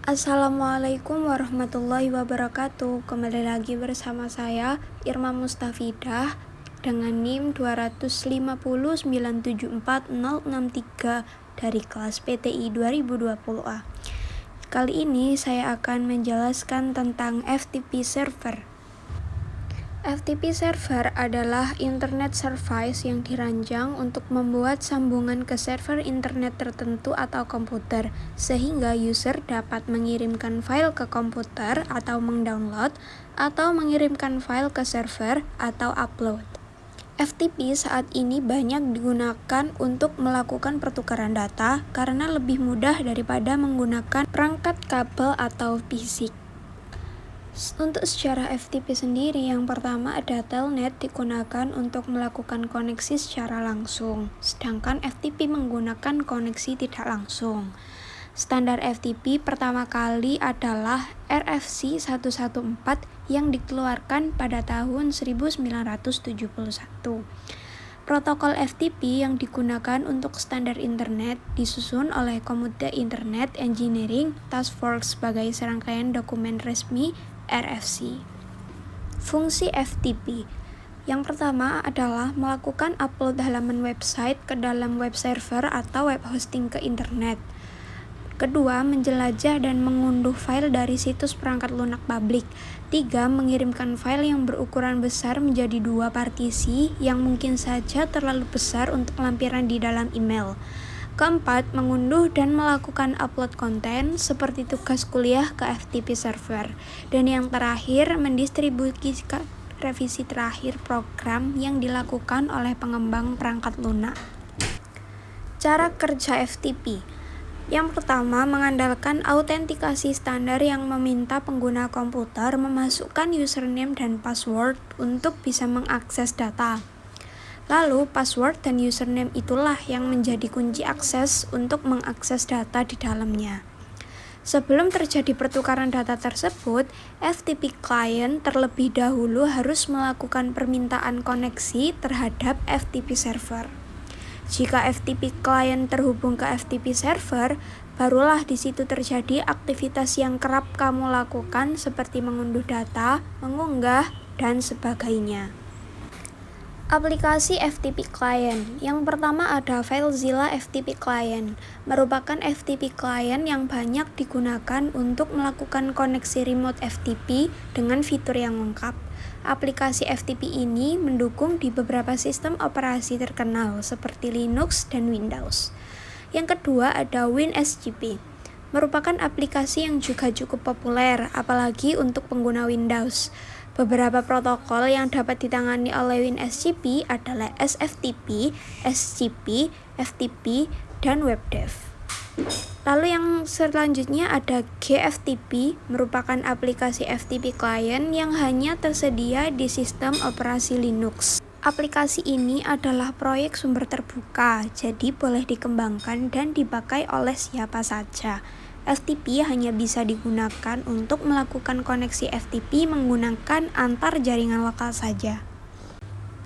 Assalamualaikum warahmatullahi wabarakatuh. Kembali lagi bersama saya Irma Mustafidah dengan NIM 250974063 dari kelas PTI 2020A. Kali ini saya akan menjelaskan tentang FTP server. FTP server adalah internet service yang dirancang untuk membuat sambungan ke server internet tertentu atau komputer, sehingga user dapat mengirimkan file ke komputer atau mendownload, atau mengirimkan file ke server atau upload. FTP saat ini banyak digunakan untuk melakukan pertukaran data karena lebih mudah daripada menggunakan perangkat kabel atau fisik. Untuk secara FTP sendiri, yang pertama ada telnet digunakan untuk melakukan koneksi secara langsung, sedangkan FTP menggunakan koneksi tidak langsung. Standar FTP pertama kali adalah RFC 114 yang dikeluarkan pada tahun 1971. Protokol FTP yang digunakan untuk standar internet disusun oleh Komite Internet Engineering Task Force sebagai serangkaian dokumen resmi RFC. Fungsi FTP yang pertama adalah melakukan upload halaman website ke dalam web server atau web hosting ke internet. Kedua, menjelajah dan mengunduh file dari situs perangkat lunak publik. Tiga, mengirimkan file yang berukuran besar menjadi dua partisi yang mungkin saja terlalu besar untuk lampiran di dalam email. Keempat, mengunduh dan melakukan upload konten seperti tugas kuliah ke FTP server. Dan yang terakhir, mendistribusikan revisi terakhir program yang dilakukan oleh pengembang perangkat lunak. Cara kerja FTP. Yang pertama, mengandalkan autentikasi standar yang meminta pengguna komputer memasukkan username dan password untuk bisa mengakses data. Lalu, password dan username itulah yang menjadi kunci akses untuk mengakses data di dalamnya. Sebelum terjadi pertukaran data tersebut, FTP client terlebih dahulu harus melakukan permintaan koneksi terhadap FTP server. Jika FTP client terhubung ke FTP server, barulah di situ terjadi aktivitas yang kerap kamu lakukan seperti mengunduh data, mengunggah, dan sebagainya. Aplikasi FTP Client. Yang pertama ada FileZilla FTP Client, merupakan FTP Client yang banyak digunakan untuk melakukan koneksi remote FTP dengan fitur yang lengkap. Aplikasi FTP ini mendukung di beberapa sistem operasi terkenal seperti Linux dan Windows. Yang kedua ada WinSCP, merupakan aplikasi yang juga cukup populer, apalagi untuk pengguna Windows. Beberapa protokol yang dapat ditangani oleh WinSCP adalah SFTP, SCP, FTP, dan WebDev. Lalu yang selanjutnya ada GFTP, merupakan aplikasi FTP client yang hanya tersedia di sistem operasi Linux. Aplikasi ini adalah proyek sumber terbuka, jadi boleh dikembangkan dan dipakai oleh siapa saja. FTP hanya bisa digunakan untuk melakukan koneksi FTP menggunakan antar jaringan lokal saja.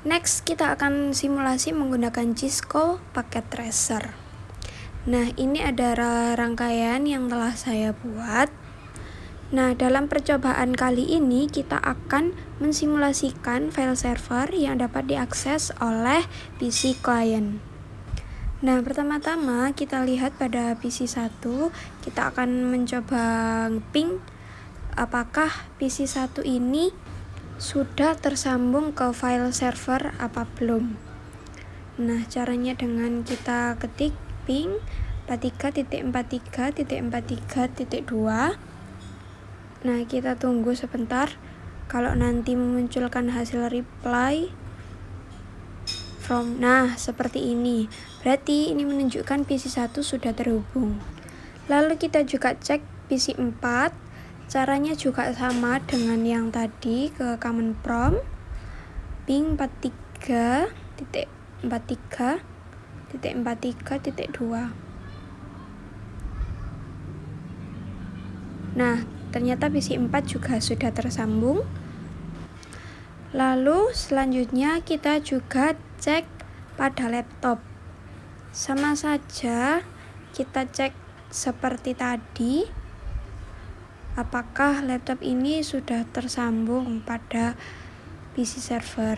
Next, kita akan simulasi menggunakan Cisco Packet Tracer. Nah, ini ada rangkaian yang telah saya buat. Nah, dalam percobaan kali ini kita akan mensimulasikan file server yang dapat diakses oleh PC client. Nah, pertama-tama kita lihat pada PC 1, kita akan mencoba ping apakah PC 1 ini sudah tersambung ke file server apa belum. Nah, caranya dengan kita ketik ping 43.43.43.2. Nah, kita tunggu sebentar. Kalau nanti memunculkan hasil reply from, nah seperti ini, berarti ini menunjukkan PC 1 sudah terhubung. Lalu kita juga cek PC 4, caranya juga sama dengan yang tadi, ke command prompt ping 43.43.43.2. Nah, ternyata PC 4 juga sudah tersambung. Lalu selanjutnya kita juga cek pada laptop. Sama saja kita cek seperti tadi. apakah laptop ini sudah tersambung pada PC server.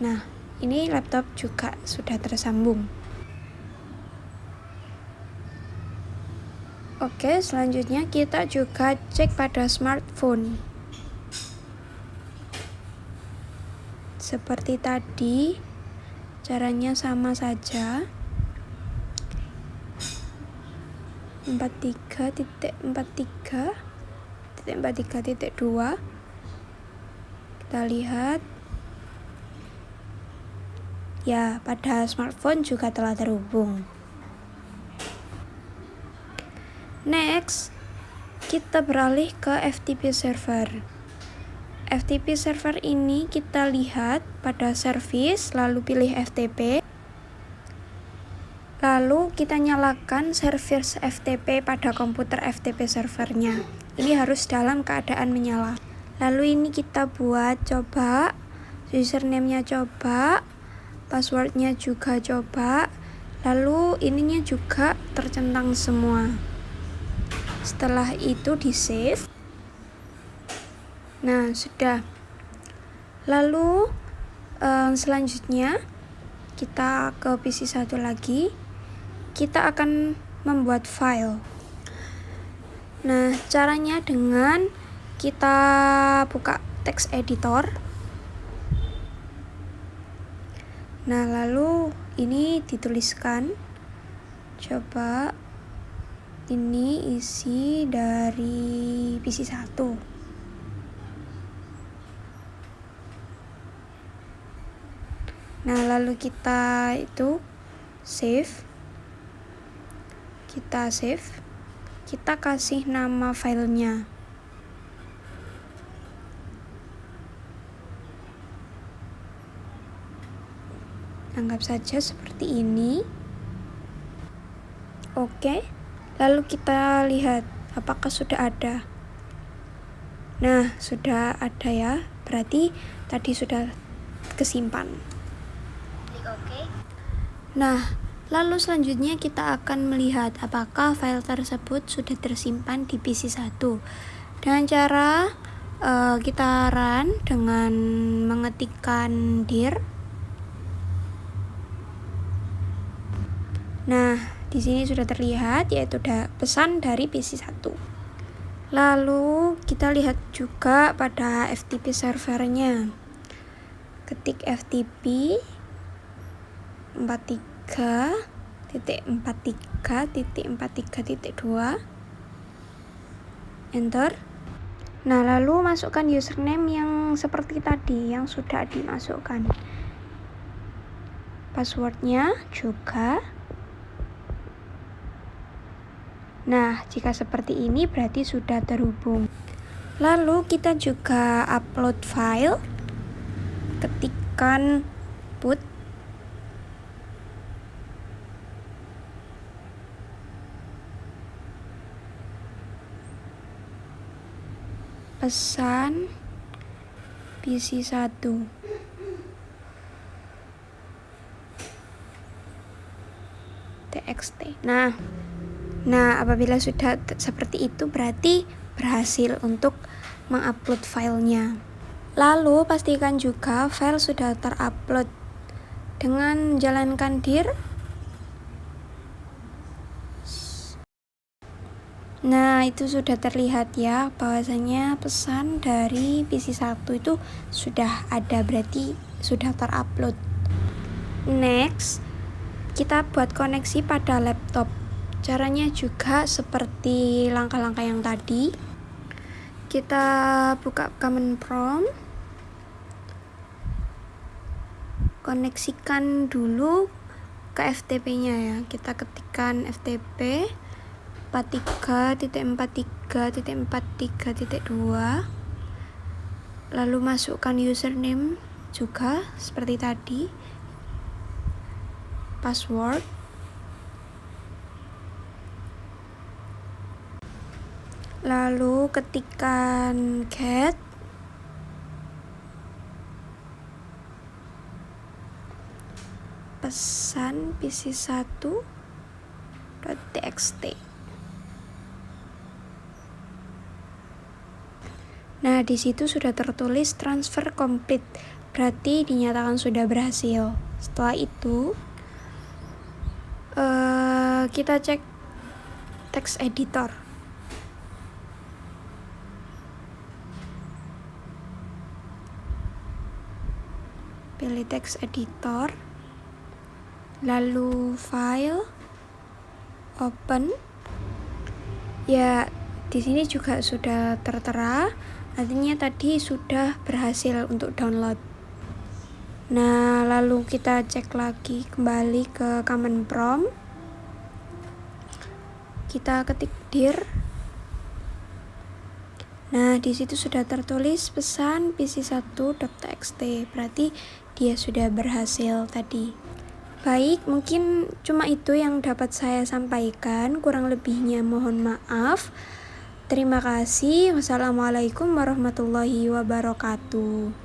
Nah, ini laptop juga sudah tersambung. Oke, selanjutnya kita juga cek pada smartphone. Seperti tadi, caranya sama saja. 43.43.43.2. Kita lihat. Ya, pada smartphone juga telah terhubung. Next, kita beralih ke FTP server. FTP server ini kita lihat pada service, lalu pilih FTP. Lalu kita nyalakan service FTP pada komputer FTP servernya. Ini harus dalam keadaan menyala. Lalu ini kita buat coba, username-nya coba, password-nya juga coba, lalu ininya juga tercentang semua. Setelah itu di save. Nah, sudah. Lalu selanjutnya kita ke PC 1 lagi. Kita akan membuat file. Nah, caranya dengan kita buka text editor. Nah, lalu ini dituliskan. Coba ini isi dari PC 1. Nah, lalu kita itu save. Kita save. Kita kasih nama filenya. Anggap saja seperti ini. Oke. Lalu kita lihat apakah sudah ada. Nah, sudah ada ya. Berarti tadi sudah kesimpan. Klik OK. Nah, lalu selanjutnya kita akan melihat apakah file tersebut sudah tersimpan di PC 1. Dengan cara kita run dengan mengetikkan dir. Nah, di sini sudah terlihat yaitu pesan dari PC 1. Lalu kita lihat juga pada FTP servernya. Ketik FTP 43.43.43.2. Enter. Nah, lalu masukkan username yang seperti tadi yang sudah dimasukkan. Passwordnya juga. Nah, jika seperti ini berarti sudah terhubung. Lalu kita juga upload file. Ketikkan put. Pesan PC 1. TXT. Nah, apabila sudah seperti itu berarti berhasil untuk mengupload filenya. Lalu pastikan juga file sudah terupload dengan menjalankan dir. Nah, itu sudah terlihat ya bahwasanya pesan dari PC 1 itu sudah ada, berarti sudah terupload. Next, kita buat koneksi pada laptop. Caranya juga seperti langkah-langkah yang tadi. Kita buka command prompt. Koneksikan dulu ke FTP-nya ya. Kita ketikkan FTP 43.43.43.2. Lalu masukkan username juga seperti tadi. Password. Lalu ketikkan get. Pesan PC 1 pc.txt. Nah, di situ sudah tertulis transfer complete, berarti dinyatakan sudah berhasil. Setelah itu, kita cek text editor. Pilih text editor, lalu file, open. Ya, di sini juga sudah tertera, artinya tadi sudah berhasil untuk download. Nah, lalu kita cek lagi kembali ke command prompt. Kita ketik dir. Nah, di situ sudah tertulis pesan pc1.txt, berarti dia sudah berhasil tadi. Baik, mungkin cuma itu yang dapat saya sampaikan, kurang lebihnya mohon maaf. Terima kasih. Wassalamualaikum warahmatullahi wabarakatuh.